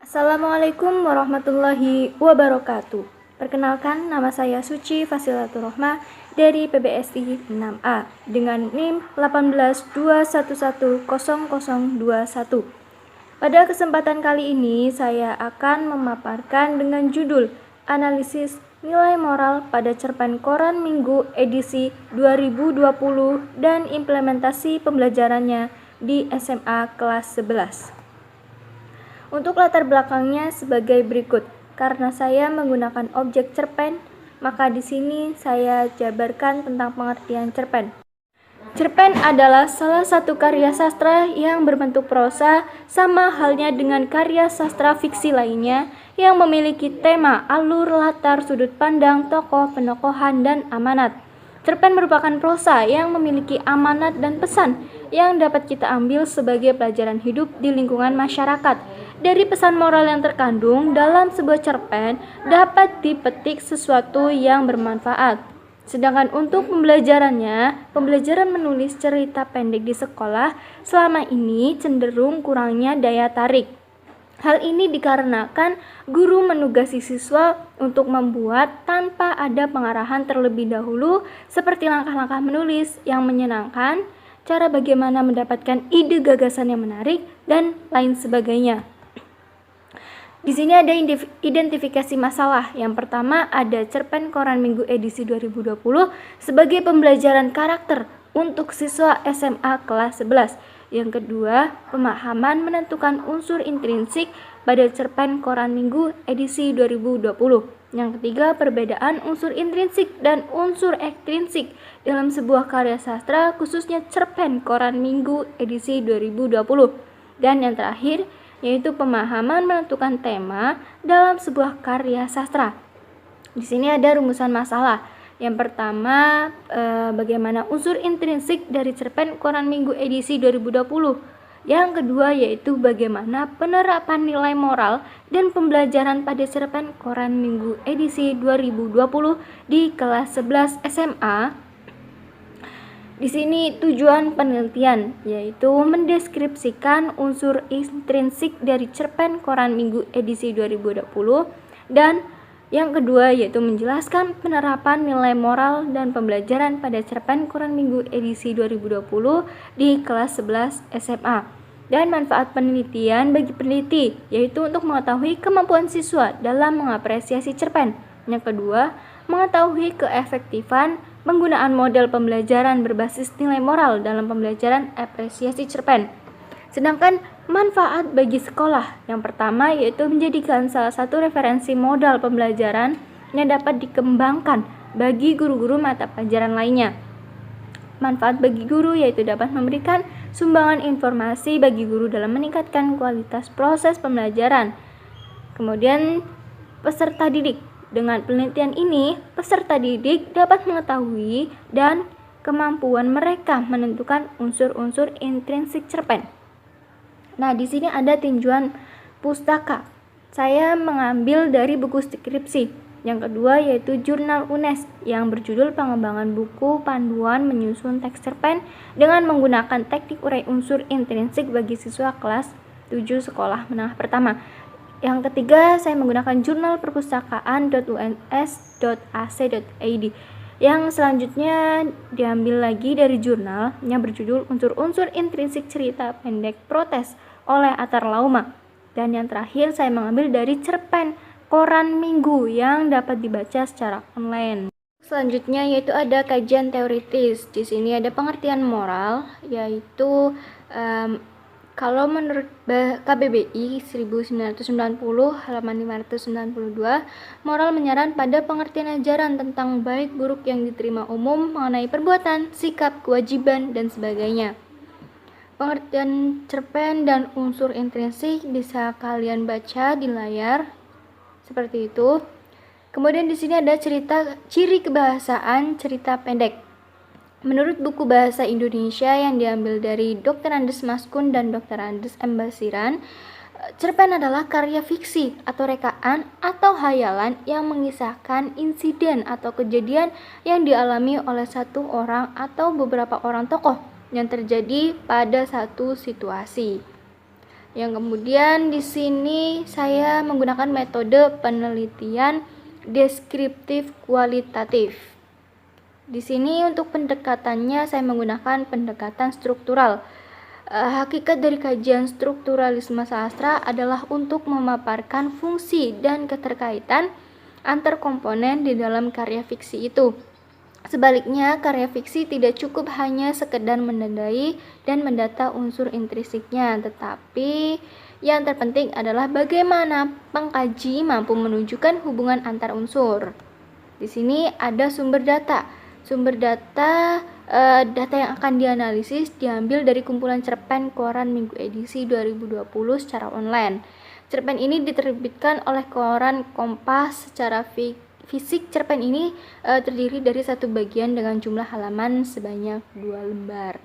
Assalamualaikum warahmatullahi wabarakatuh. Perkenalkan, nama saya Suci Fasilatur Rohmah dari PBSI 6A dengan NIM 182110021. Pada kesempatan kali ini, saya akan memaparkan dengan judul Analisis Nilai Moral pada Cerpen Koran Minggu edisi 2020 dan implementasi pembelajarannya di SMA kelas 11. Untuk latar belakangnya sebagai berikut. Karena saya menggunakan objek cerpen, maka di sini saya jabarkan tentang pengertian cerpen. Cerpen adalah salah satu karya sastra yang berbentuk prosa, sama halnya dengan karya sastra fiksi lainnya yang memiliki tema, alur, latar, sudut pandang, tokoh, penokohan, dan amanat. Cerpen merupakan prosa yang memiliki amanat dan pesan yang dapat kita ambil sebagai pelajaran hidup di lingkungan masyarakat. Dari pesan moral yang terkandung dalam sebuah cerpen dapat dipetik sesuatu yang bermanfaat. Sedangkan untuk pembelajaran menulis cerita pendek di sekolah selama ini cenderung kurangnya daya tarik. Hal ini dikarenakan guru menugasi siswa untuk membuat tanpa ada pengarahan terlebih dahulu seperti langkah-langkah menulis yang menyenangkan, cara bagaimana mendapatkan ide gagasan yang menarik, dan lain sebagainya. Di sini ada identifikasi masalah. Yang pertama ada cerpen Koran Minggu edisi 2020 sebagai pembelajaran karakter untuk siswa SMA kelas 11. Yang kedua, pemahaman menentukan unsur intrinsik pada cerpen Koran Minggu edisi 2020. Yang ketiga, perbedaan unsur intrinsik dan unsur ekstrinsik dalam sebuah karya sastra, khususnya cerpen Koran Minggu edisi 2020. Dan yang terakhir, yaitu pemahaman menentukan tema dalam sebuah karya sastra. Di sini ada rumusan masalah. Yang pertama, bagaimana unsur intrinsik dari cerpen Koran Minggu edisi 2020. Yang kedua, yaitu bagaimana penerapan nilai moral dan pembelajaran pada cerpen Koran Minggu edisi 2020 di kelas 11 SMA. Di sini tujuan penelitian yaitu mendeskripsikan unsur intrinsik dari cerpen Koran Minggu edisi 2020 dan yang kedua yaitu menjelaskan penerapan nilai moral dan pembelajaran pada cerpen Koran Minggu edisi 2020 di kelas 11 SMA. Dan manfaat penelitian bagi peneliti yaitu untuk mengetahui kemampuan siswa dalam mengapresiasi cerpen. Yang kedua, mengetahui keefektifan penggunaan model pembelajaran berbasis nilai moral dalam pembelajaran apresiasi cerpen. Sedangkan manfaat bagi sekolah yang pertama yaitu menjadikan salah satu referensi modal pembelajaran yang dapat dikembangkan bagi guru-guru mata pelajaran lainnya. Manfaat bagi guru yaitu dapat memberikan sumbangan informasi bagi guru dalam meningkatkan kualitas proses pembelajaran. Kemudian peserta didik. Dengan penelitian ini, peserta didik dapat mengetahui dan kemampuan mereka menentukan unsur-unsur intrinsik cerpen. Nah, di sini ada tinjauan pustaka. Saya mengambil dari buku skripsi. Yang kedua yaitu jurnal UNES yang berjudul Pengembangan Buku Panduan Menyusun Teks Cerpen dengan menggunakan teknik urai unsur intrinsik bagi siswa kelas 7 sekolah menengah pertama. Yang ketiga, saya menggunakan jurnal perpustakaan.uns.ac.id. Yang selanjutnya diambil lagi dari jurnal yang berjudul Unsur-unsur Intrinsik Cerita Pendek Protes oleh Atar Lauma. Dan yang terakhir, saya mengambil dari cerpen Koran Minggu yang dapat dibaca secara online. Selanjutnya yaitu ada kajian teoritis. Di sini ada pengertian moral yaitu kalau menurut KBBI 1990 halaman 592, moral menyaran pada pengertian ajaran tentang baik buruk yang diterima umum mengenai perbuatan, sikap, kewajiban, dan sebagainya. Pengertian cerpen dan unsur intrinsik bisa kalian baca di layar seperti itu. Kemudian di sini ada ciri kebahasaan cerita pendek. Menurut buku Bahasa Indonesia yang diambil dari Dr. Andes Maskun dan Dr. Andes M. Basiran, cerpen adalah karya fiksi atau rekaan atau hayalan yang mengisahkan insiden atau kejadian yang dialami oleh satu orang atau beberapa orang tokoh yang terjadi pada satu situasi. Yang kemudian di sini saya menggunakan metode penelitian deskriptif kualitatif. Di sini untuk pendekatannya saya menggunakan pendekatan struktural. Hakikat dari kajian strukturalisme sastra adalah untuk memaparkan fungsi dan keterkaitan antar komponen di dalam karya fiksi itu. Sebaliknya, karya fiksi tidak cukup hanya sekedar menandai dan mendata unsur intrinsiknya, tetapi yang terpenting adalah bagaimana pengkaji mampu menunjukkan hubungan antar unsur. Di sini ada sumber data. Sumber data yang akan dianalisis diambil dari kumpulan cerpen koran Minggu edisi 2020 secara online. Cerpen ini diterbitkan oleh koran Kompas secara fisik. Cerpen ini terdiri dari satu bagian dengan jumlah halaman sebanyak 2 lembar.